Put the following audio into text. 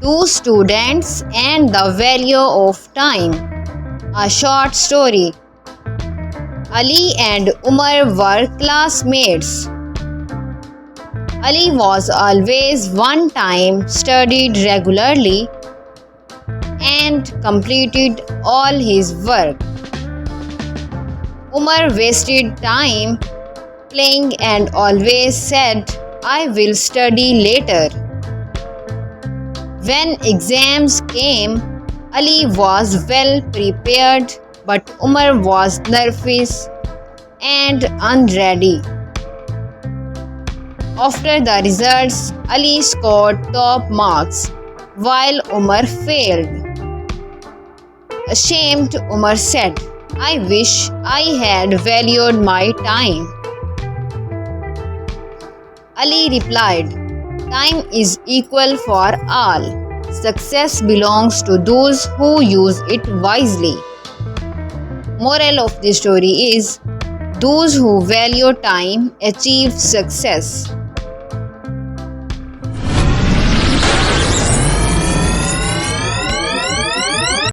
Two students and the value of time. A short story. Ali and Umar were classmates. Ali was always one time, studied regularly, and completed all his work. Umar wasted time playing and always said, "I will study later." When exams came, Ali was well prepared, but Umar was nervous and unready. After the results, Ali scored top marks, while Umar failed. Ashamed, Umar said, "I wish I had valued my time." Ali replied, "Time is equal for all. Success belongs to those who use it wisely." Moral of the story is, those who value time achieve success.